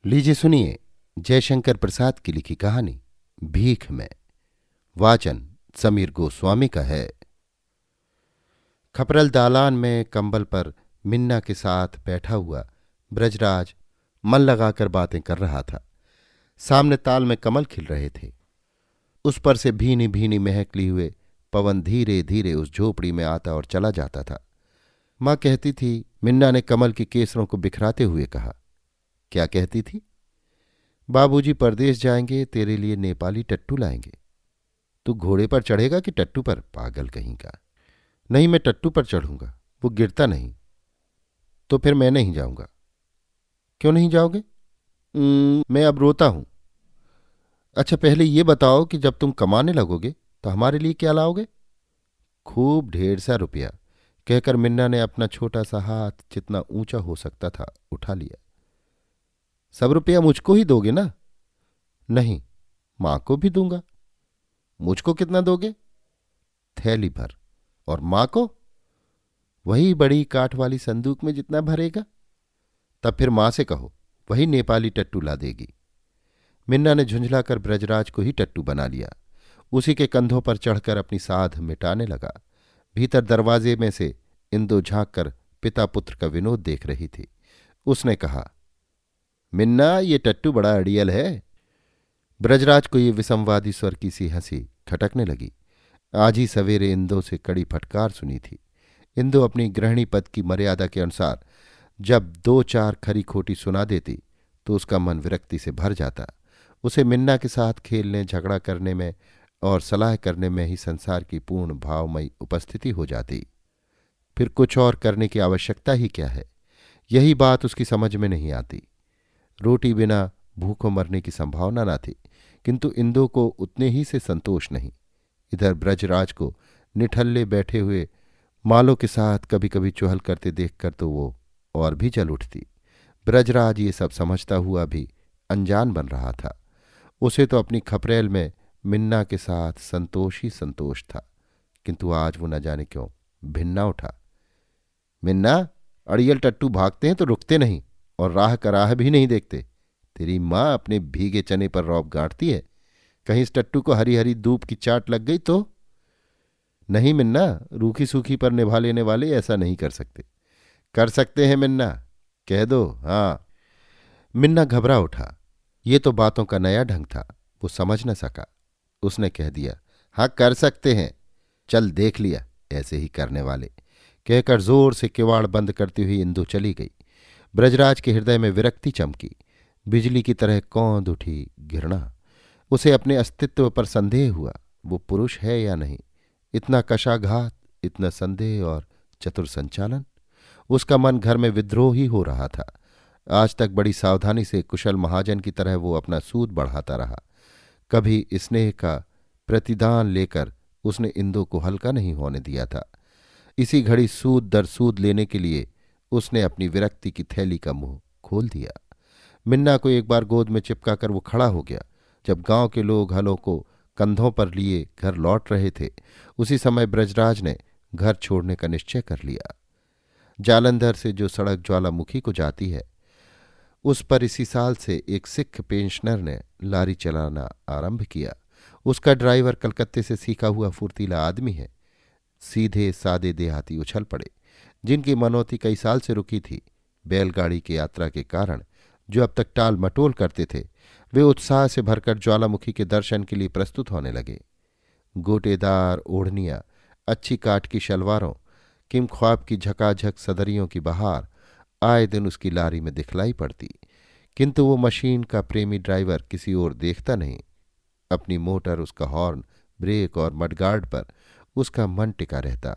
लीजिए सुनिए जयशंकर प्रसाद की लिखी कहानी भीख में। वाचन समीर गोस्वामी का है। खपरल दालान में कंबल पर मिन्ना के साथ बैठा हुआ ब्रजराज मन लगाकर बातें कर रहा था। सामने ताल में कमल खिल रहे थे। उस पर से भीनी भीनी महक ली हुए पवन धीरे धीरे उस झोपड़ी में आता और चला जाता था। माँ कहती थी। मिन्ना ने कमल की केसरों को बिखराते हुए कहा। क्या कहती थी? बाबूजी परदेश जाएंगे, तेरे लिए नेपाली टट्टू लाएंगे। तू घोड़े पर चढ़ेगा कि टट्टू पर? पागल कहीं का। नहीं, मैं टट्टू पर चढ़ूंगा, वो गिरता नहीं। तो फिर मैं नहीं जाऊंगा। क्यों नहीं जाओगे? मैं अब रोता हूं। अच्छा पहले ये बताओ कि जब तुम कमाने लगोगे तो हमारे लिए क्या लाओगे? खूब ढेर सा रुपया, कहकर मिन्ना ने अपना छोटा सा हाथ जितना ऊंचा हो सकता था उठा लिया। सब रुपया मुझको ही दोगे ना? नहीं, मां को भी दूंगा। मुझको कितना दोगे? थैली भर। और मां को? वही बड़ी काठ वाली संदूक में जितना भरेगा। तब फिर मां से कहो, वही नेपाली टट्टू ला देगी। मिन्ना ने झुंझलाकर ब्रजराज को ही टट्टू बना लिया। उसी के कंधों पर चढ़कर अपनी साध मिटाने लगा। भीतर दरवाजे में से इंदु झांक कर पिता पुत्र का विनोद देख रही थी। उसने कहा, मिन्ना ये टट्टू बड़ा अड़ियल है। ब्रजराज को ये विसंवादी स्वर की सी हंसी खटकने लगी। आज ही सवेरे इंदु से कड़ी फटकार सुनी थी। इंदु अपनी गृहिणी पद की मर्यादा के अनुसार जब दो चार खरी खोटी सुना देती तो उसका मन विरक्ति से भर जाता। उसे मिन्ना के साथ खेलने, झगड़ा करने में और सलाह करने में ही संसार की पूर्ण भावमयी उपस्थिति हो जाती। फिर कुछ और करने की आवश्यकता ही क्या है? यही बात उसकी समझ में नहीं आती। रोटी बिना भूखों मरने की संभावना न थी, किंतु इंदु को उतने ही से संतोष नहीं। इधर ब्रजराज को निठल्ले बैठे हुए मालों के साथ कभी कभी चुहल करते देखकर तो वो और भी जल उठती। ब्रजराज ये सब समझता हुआ भी अनजान बन रहा था। उसे तो अपनी खपरेल में मिन्ना के साथ संतोष ही संतोष था, किंतु आज वो न जाने क्यों भिन्ना उठा। मिन्ना, अड़ियल टट्टू भागते हैं तो रुकते नहीं और राह का राह भी नहीं देखते। तेरी माँ अपने भीगे चने पर रौब गांठती है। कहीं इस टट्टू को हरी हरी धूप की चाट लग गई तो? नहीं मिन्ना, रूखी सूखी पर निभा लेने वाले ऐसा नहीं कर सकते। कर सकते हैं मिन्ना, कह दो। हाँ। मिन्ना घबरा उठा। ये तो बातों का नया ढंग था, वो समझ न सका। उसने कह दिया, हाँ कर सकते हैं, चल देख लिया ऐसे ही करने वाले। कहकर जोर से किवाड़ बंद करती हुई इंदु चली गई। ब्रजराज के हृदय में विरक्ति चमकी। बिजली की तरह कौंध उठी घृणा। उसे अपने अस्तित्व पर संदेह हुआ। वो पुरुष है या नहीं? इतना कशाघात, इतना संदेह और चतुर संचालन। उसका मन घर में विद्रोही हो रहा था। आज तक बड़ी सावधानी से कुशल महाजन की तरह वो अपना सूद बढ़ाता रहा। कभी स्नेह का प्रतिदान लेकर उसने इंदु को हल्का नहीं होने दिया था। इसी घड़ी सूद दर सूद लेने के लिए उसने अपनी विरक्ति की थैली का मुंह खोल दिया। मिन्ना को एक बार गोद में चिपकाकर वो खड़ा हो गया। जब गांव के लोग हलों को कंधों पर लिए घर लौट रहे थे, उसी समय ब्रजराज ने घर छोड़ने का निश्चय कर लिया। जालंधर से जो सड़क ज्वालामुखी को जाती है, उस पर इसी साल से एक सिख पेंशनर ने लारी चलाना आरंभ किया। उसका ड्राइवर कलकत्ते से सीखा हुआ फुर्तीला आदमी है। सीधे सादे देहाती उछल पड़े, जिनकी मनोती कई साल से रुकी थी। बैलगाड़ी की यात्रा के कारण जो अब तक टाल मटोल करते थे, वे उत्साह से भरकर ज्वालामुखी के दर्शन के लिए प्रस्तुत होने लगे। गोटेदार ओढ़नियां, अच्छी काठ की शलवारों, किम ख्वाब की झकाझक सदरियों की बहार आए दिन उसकी लारी में दिखलाई पड़ती। किंतु वो मशीन का प्रेमी ड्राइवर किसी ओर देखता नहीं। अपनी मोटर, उसका हॉर्न, ब्रेक और मडगार्ड पर उसका मन टिका रहता।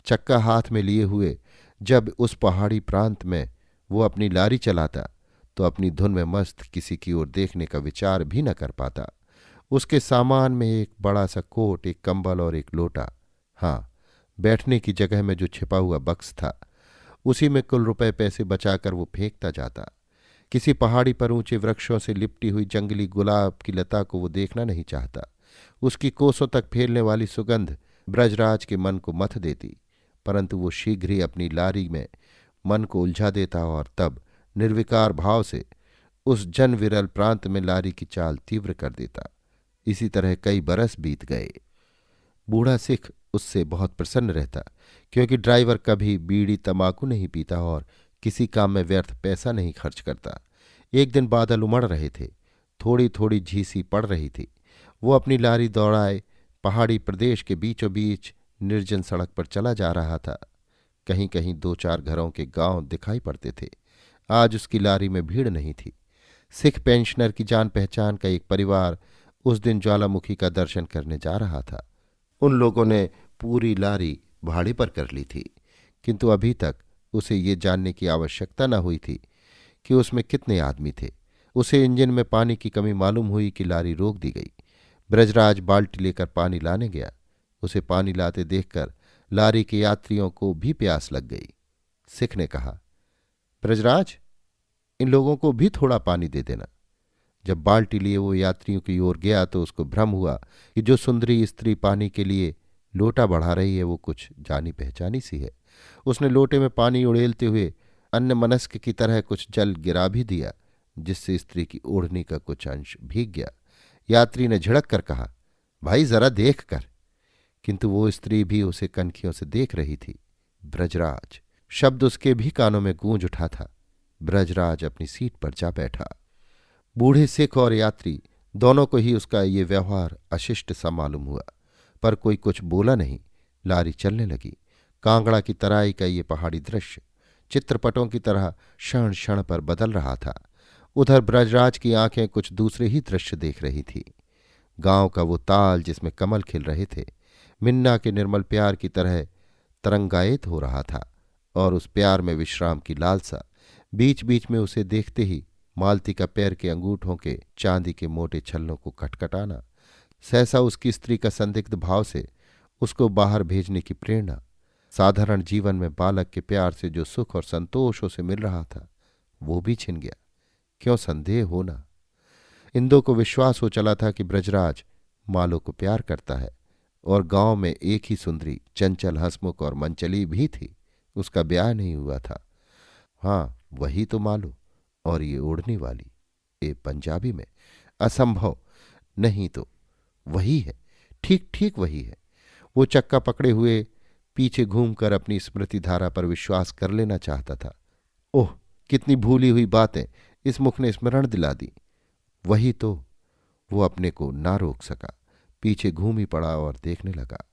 चक्का हाथ में लिए हुए जब उस पहाड़ी प्रांत में वो अपनी लारी चलाता तो अपनी धुन में मस्त किसी की ओर देखने का विचार भी न कर पाता। उसके सामान में एक बड़ा सा कोट, एक कंबल और एक लोटा। हाँ, बैठने की जगह में जो छिपा हुआ बक्स था, उसी में कुल रुपए पैसे बचाकर वो फेंकता जाता। किसी पहाड़ी पर ऊंचे वृक्षों से लिपटी हुई जंगली गुलाब की लता को वो देखना नहीं चाहता। उसकी कोसों तक फैलने वाली सुगंध ब्रजराज के मन को मथ देती, परंतु वो शीघ्र ही अपनी लारी में मन को उलझा देता और तब निर्विकार भाव से उस जनविरल प्रांत में लारी की चाल तीव्र कर देता। इसी तरह कई बरस बीत गए। बूढ़ा सिख उससे बहुत प्रसन्न रहता, क्योंकि ड्राइवर कभी बीड़ी तमाकू नहीं पीता और किसी काम में व्यर्थ पैसा नहीं खर्च करता। एक दिन बादल उमड़ रहे थे, थोड़ी थोड़ी झीसी पड़ रही थी। वो अपनी लारी दौड़ाए पहाड़ी प्रदेश के बीचों बीच निर्जन सड़क पर चला जा रहा था। कहीं कहीं दो चार घरों के गांव दिखाई पड़ते थे। आज उसकी लारी में भीड़ नहीं थी। सिख पेंशनर की जान पहचान का एक परिवार उस दिन ज्वालामुखी का दर्शन करने जा रहा था। उन लोगों ने पूरी लारी भाड़े पर कर ली थी, किंतु अभी तक उसे ये जानने की आवश्यकता न हुई थी कि उसमें कितने आदमी थे। उसे इंजन में पानी की कमी मालूम हुई कि लारी रोक दी गई। ब्रजराज बाल्टी लेकर पानी लाने गया। उसे पानी लाते देखकर लारी के यात्रियों को भी प्यास लग गई। सिख ने कहा, ब्रजराज, इन लोगों को भी थोड़ा पानी दे देना। जब बाल्टी लिए वो यात्रियों की ओर गया तो उसको भ्रम हुआ कि जो सुंदरी स्त्री पानी के लिए लोटा बढ़ा रही है वो कुछ जानी पहचानी सी है। उसने लोटे में पानी उड़ेलते हुए अन्यमनस्क की तरह कुछ जल गिरा भी दिया, जिससे स्त्री की ओढ़नी का कुछ अंश भीग गया। यात्री ने झिड़क कर कहा, भाई जरा देख कर। किंतु वो स्त्री भी उसे कनखियों से देख रही थी। ब्रजराज शब्द उसके भी कानों में गूंज उठा था। ब्रजराज अपनी सीट पर जा बैठा। बूढ़े सिख और यात्री दोनों को ही उसका ये व्यवहार अशिष्ट सा मालूम हुआ, पर कोई कुछ बोला नहीं। लारी चलने लगी। कांगड़ा की तराई का ये पहाड़ी दृश्य चित्रपटों की तरह क्षण क्षण पर बदल रहा था। उधर ब्रजराज की आंखें कुछ दूसरे ही दृश्य देख रही थी। गांव का वो ताल जिसमें कमल खिल रहे थे, मिन्ना के निर्मल प्यार की तरह तरंगायित हो रहा था, और उस प्यार में विश्राम की लालसा। बीच बीच में उसे देखते ही मालती का पैर के अंगूठों के चांदी के मोटे छल्लों को खटखटाना, सहसा उसकी स्त्री का संदिग्ध भाव से उसको बाहर भेजने की प्रेरणा, साधारण जीवन में बालक के प्यार से जो सुख और संतोष उसे मिल रहा था वो भी छिन गया। क्यों संदेह होना। इंदो को विश्वास हो चला था कि ब्रजराज मालो को प्यार करता है, और गांव में एक ही सुंदरी चंचल हंसमुख और मनचली भी थी। उसका ब्याह नहीं हुआ था। हाँ, वही तो मालो, और ये ओढ़नी वाली, ये पंजाबी में। असंभव नहीं तो वही है, ठीक ठीक वही है। वो चक्का पकड़े हुए पीछे घूमकर अपनी स्मृति धारा पर विश्वास कर लेना चाहता था। ओह, कितनी भूली हुई बातें इस मुख ने स्मरण दिला दी। वही तो। वो अपने को ना रोक सका, पीछे घूम ही पड़ा और देखने लगा।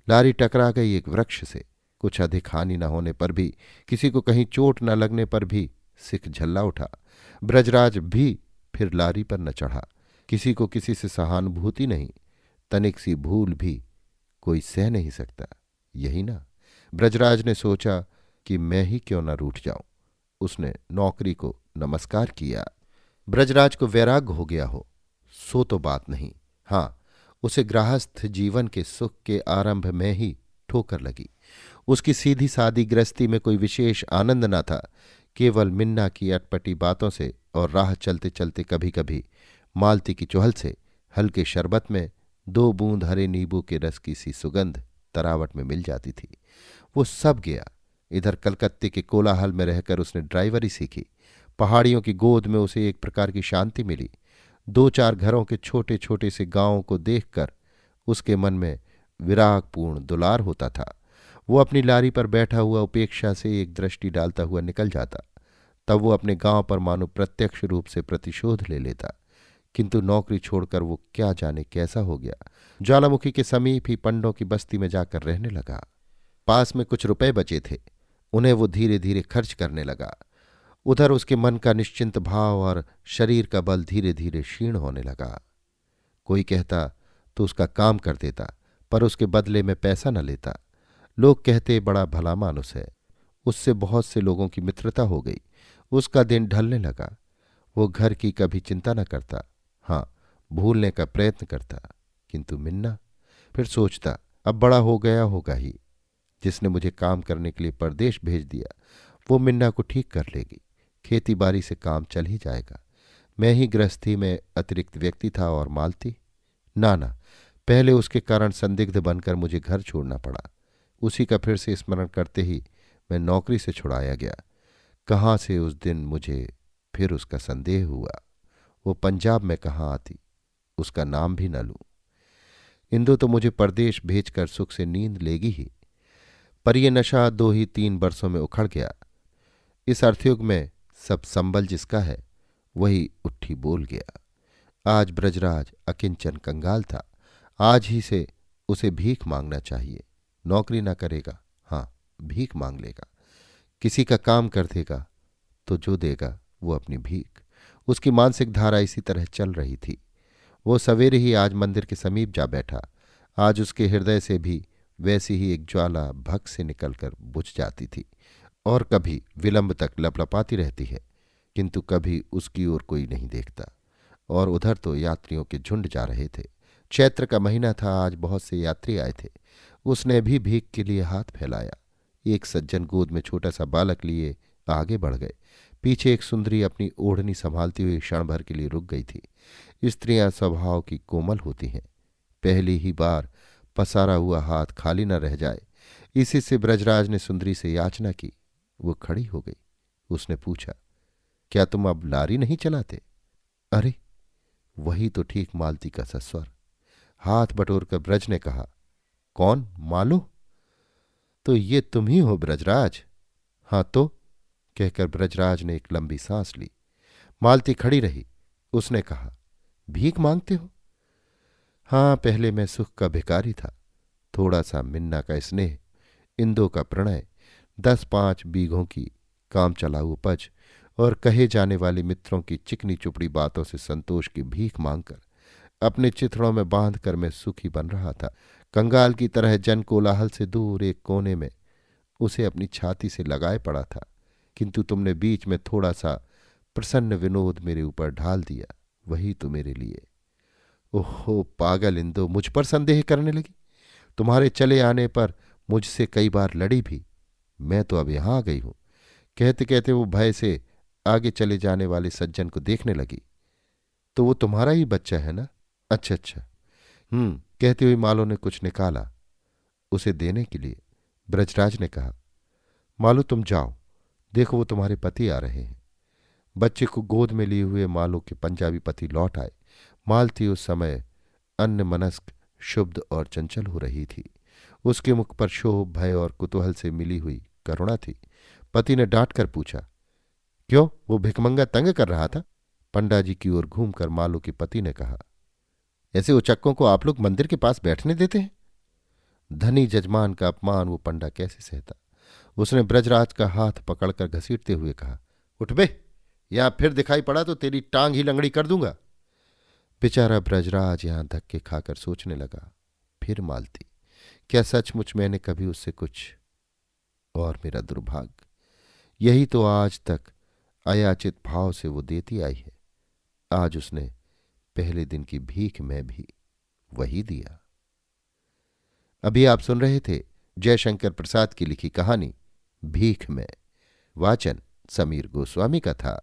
लारी टकरा गई एक वृक्ष से। कुछ अधिक हानि न होने पर भी, किसी को कहीं चोट न लगने पर भी सिख झल्ला उठा। ब्रजराज भी फिर लारी पर न चढ़ा। किसी को किसी से सहानुभूति नहीं, तनिक सी भूल भी कोई सह नहीं सकता, यही ना। ब्रजराज ने सोचा कि मैं ही क्यों न रूठ जाऊं। उसने नौकरी को नमस्कार किया। ब्रजराज को वैराग्य हो गया हो सो तो बात नहीं। हाँ, उसे गृहस्थ जीवन के सुख के आरंभ में ही ठोकर लगी। उसकी सीधी सादी गृहस्थी में कोई विशेष आनंद न था। केवल मिन्ना की अटपटी बातों से और राह चलते चलते कभी कभी मालती की चुहल से हल्के शरबत में 2 बूंद हरे नींबू के रस की सी सुगंध तरावट में मिल जाती थी। वो सब गया। इधर कलकत्ते के कोलाहल में रहकर उसने ड्राइवरी सीखी। पहाड़ियों की गोद में उसे एक प्रकार की शांति मिली। 2-4 घरों के छोटे छोटे से गांवों को देखकर उसके मन में विरागपूर्ण दुलार होता था। वो अपनी लारी पर बैठा हुआ उपेक्षा से एक दृष्टि डालता हुआ निकल जाता। तब वो अपने गांव पर मानो प्रत्यक्ष रूप से प्रतिशोध ले लेता। किंतु नौकरी छोड़कर वो क्या जाने कैसा हो गया। ज्वालामुखी के समीप ही पंडों की बस्ती में जाकर रहने लगा। पास में कुछ रुपए बचे थे, उन्हें वो धीरे धीरे खर्च करने लगा। उधर उसके मन का निश्चिंत भाव और शरीर का बल धीरे धीरे क्षीण होने लगा। कोई कहता तो उसका काम कर देता, पर उसके बदले में पैसा न लेता। लोग कहते बड़ा भला मानुस है। उससे बहुत से लोगों की मित्रता हो गई। उसका दिन ढलने लगा। वो घर की कभी चिंता न करता। हाँ, भूलने का प्रयत्न करता, किंतु मिन्ना। फिर सोचता, अब बड़ा हो गया होगा ही। जिसने मुझे काम करने के लिए परदेश भेज दिया वो मिन्ना को ठीक कर लेगी। खेती बाड़ी से काम चल ही जाएगा। मैं ही गृहस्थी में अतिरिक्त व्यक्ति था और मालती। ना ना, पहले उसके कारण संदिग्ध बनकर मुझे घर छोड़ना पड़ा। उसी का फिर से स्मरण करते ही मैं नौकरी से छुड़ाया गया। कहाँ से उस दिन मुझे फिर उसका संदेह हुआ, वो पंजाब में कहाँ आती, उसका नाम भी न लूं। इंदु तो मुझे परदेश भेजकर सुख से नींद लेगी ही, पर यह नशा 2 ही 3 बरसों में उखड़ गया। इस अर्थयुग में सब संबल जिसका है वही उठी बोल गया। आज ब्रजराज अकिंचन कंगाल था, आज ही से उसे भीख मांगना चाहिए। नौकरी ना करेगा, हाँ भीख मांग लेगा। किसी का काम कर देगा तो जो देगा वो अपनी भीख। उसकी मानसिक धारा इसी तरह चल रही थी। वो सवेरे ही आज मंदिर के समीप जा बैठा। आज उसके हृदय से भी वैसी ही एक ज्वाला भक से निकलकर बुझ जाती थी और कभी विलंब तक लपलपाती रहती है, किंतु कभी उसकी ओर कोई नहीं देखता। और उधर तो यात्रियों के झुंड जा रहे थे। चैत्र का महीना था, आज बहुत से यात्री आए थे। उसने भी भीख के लिए हाथ फैलाया। एक सज्जन गोद में छोटा सा बालक लिए आगे बढ़ गए। पीछे एक सुंदरी अपनी ओढ़नी संभालती हुई क्षण भर के लिए रुक गई थी। स्त्रियां स्वभाव की कोमल होती हैं, पहली ही बार पसारा हुआ हाथ खाली न रह जाए, इसी से ब्रजराज ने सुंदरी से याचना की। वो खड़ी हो गई। उसने पूछा, क्या तुम अब लारी नहीं चलाते? अरे वही तो ठीक मालती का सस्वर। हाथ बटोरकर ब्रज ने कहा, कौन मालो? तो ये तुम ही हो ब्रजराज? हाँ तो, कहकर ब्रजराज ने एक लंबी सांस ली। मालती खड़ी रही। उसने कहा, भीख मांगते हो? हाँ, पहले मैं सुख का भिखारी था। थोड़ा सा मिन्ना का स्नेह, इंदो का प्रणय, 10-5 बीघों की काम चलाऊ उपज और कहे जाने वाले मित्रों की चिकनी चुपड़ी बातों से संतोष की भीख मांगकर अपने चिथड़ों में बांध कर मैं सुखी बन रहा था। कंगाल की तरह जन कोलाहल से दूर एक कोने में उसे अपनी छाती से लगाए पड़ा था, किंतु तुमने बीच में थोड़ा सा प्रसन्न विनोद मेरे ऊपर ढाल दिया, वही तो मेरे लिए। ओहो पागल इंदो, मुझ पर संदेह करने लगी। तुम्हारे चले आने पर मुझसे कई बार लड़ी भी। मैं तो अब यहां आ गई हूं। कहते कहते वो भय से आगे चले जाने वाले सज्जन को देखने लगी। तो वो तुम्हारा ही बच्चा है ना? अच्छा अच्छा। कहती हुई मालो ने कुछ निकाला उसे देने के लिए। ब्रजराज ने कहा, मालो तुम जाओ, देखो वो तुम्हारे पति आ रहे हैं। बच्चे को गोद में लिए हुए मालो के पंजाबी पति लौट आए। मालती उस समय अन्यमनस्क, शुद्ध और चंचल हो रही थी। उसके मुख पर शोभ, भय और कुतूहल से मिली हुई करुणा थी। पति ने डांट कर पूछा, क्यों, वो भिखमंगा तंग कर रहा था? पंडा जी की ओर घूमकर मालो के पति ने कहा, ऐसे उचक्कों को आप लोग मंदिर के पास बैठने देते हैं? धनी जजमान का अपमान वो पंडा कैसे सहता। उसने ब्रजराज का हाथ पकड़कर घसीटते हुए कहा, उठ बे, यहां फिर दिखाई पड़ा तो तेरी टांग ही लंगड़ी कर दूंगा। बेचारा ब्रजराज यहां धक्के खाकर सोचने लगा, फिर मालती, क्या सचमुच मैंने कभी उससे कुछ? और मेरा दुर्भाग्य, यही तो आज तक अयाचित भाव से वो देती आई है। आज उसने पहले दिन की भीख में भी वही दिया। अभी आप सुन रहे थे जयशंकर प्रसाद की लिखी कहानी भीख में। वाचन समीर गोस्वामी का था।